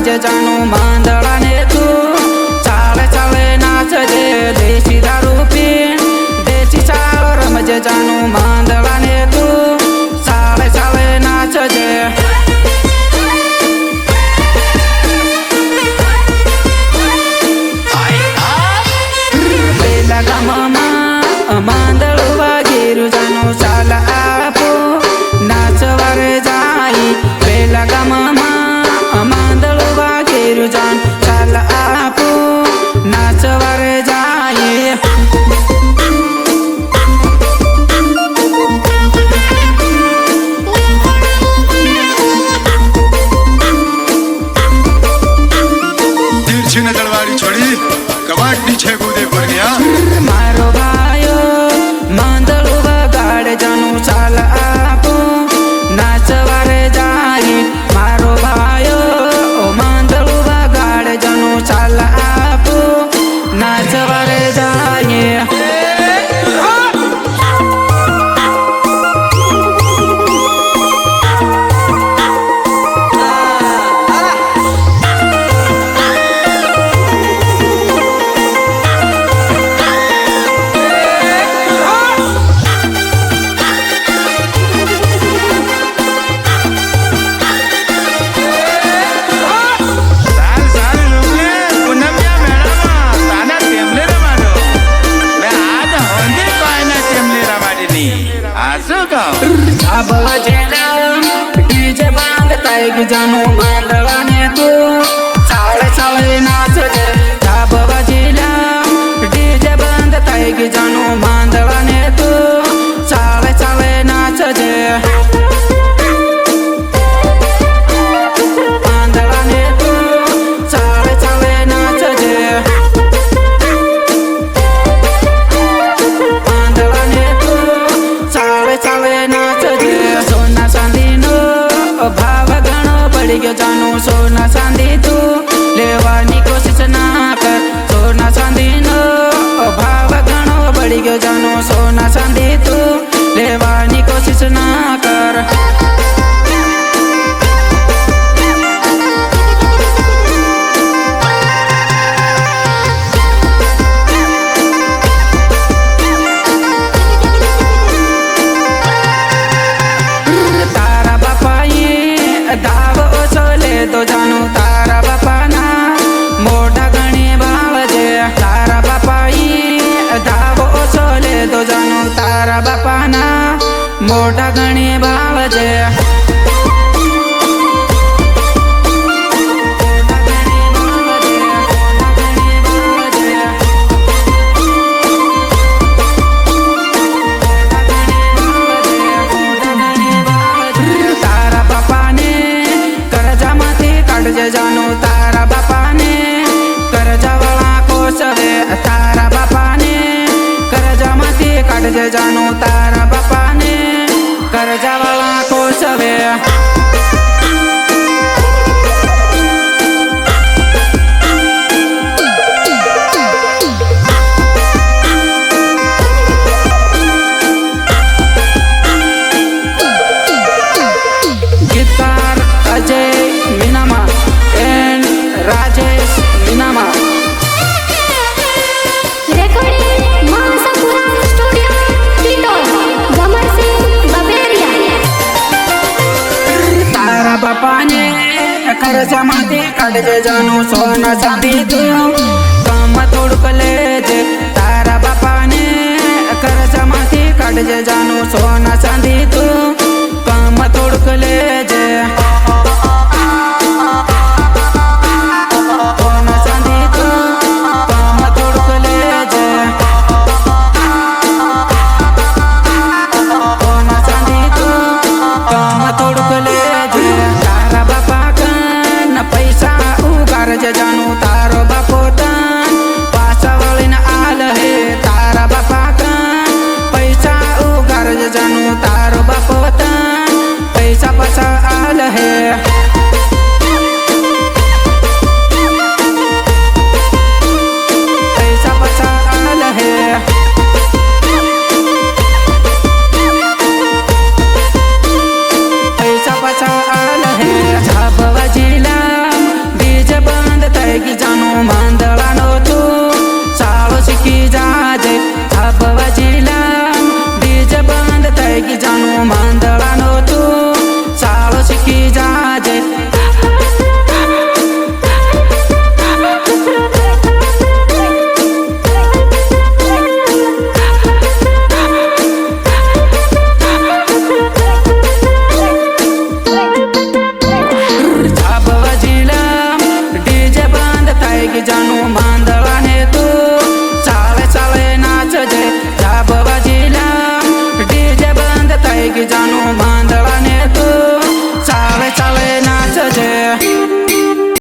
કાઢજે જાનું માંદડા ને તું ચાલે ચાલે નાચજે દેશી દારૂ પી દેશી ચાળ રમજે જાનું માંદડા ને તું ચાલે ચાલે નાચજે પેલા ગામમાં માંદડું વાગેરું જાનું ચાલ આપો નાચવારે જાય પેલા ગામમાં માંદડું વાગેરું જાન ચાલ આપો નાચવારે જાય તીરછી ને તલવારી છોડી કવાટ નીચે કૂદે પર ગયા મારો ભાઈઓ માંદડું વગાડે જાનું ચાલ આપો નાચવારે જાય મારો ભાઈઓ માંદડું વગાડે જાનું ચાલ આપો નાચવારે જાય डीजे बांध ताई जानो मांदड़ा ने तू चाले चाले नाचजे जाब बजिला डीजे बांध ताई जानो मांदड़ा ने तू चाले चाले नाचजे मांदड़ा ने तू चाले चाले नाचजे मांदड़ा ने तू चाले चाले नाचजे सोना चांदी नो भाव घणो बढ़ी गयो जानो सोना चांदी तू लेवानी कोशिश ना कर सोना चांदी नो भाव घणो बढ़ी गयो जानो सोना चांदी तू लेवानी कोशिश ना कर दाव ओछो ले तो जानो तारा बापाना मोटा घणी भावजे तारा बापाई दाव ओछो ले तो जानो तारा बापाना मोटा घणी भावजे जानो तारा बापा ने करजा वाला कोसवे तारा बापा ने करजा माथी काढजे जानो तारा बापा ने करजा वाला कोसवे गीतकार अजय मीनामा राजेश मीनामा रेकॉर्डिंग महासपुरा स्टुडिओ टिटोल गमर सिंग बबेरिया तारा बापा ने कर्जा माथी काढजे जानो सोना चांदी तू काम तोडक लेजे तारा बापा ने कर्जा माथी काढजे जानो सोना चांदी तू काम तोडक लेजे जानो तारो बापो तन पासा वळीन आल हे तारा बापा कन पैसा उगार जानो तारो बापो तन पैसा पासा आल हे पैसा पासा आल हे पैसा पासा आल हे झाबवा जिला લાગી જાનું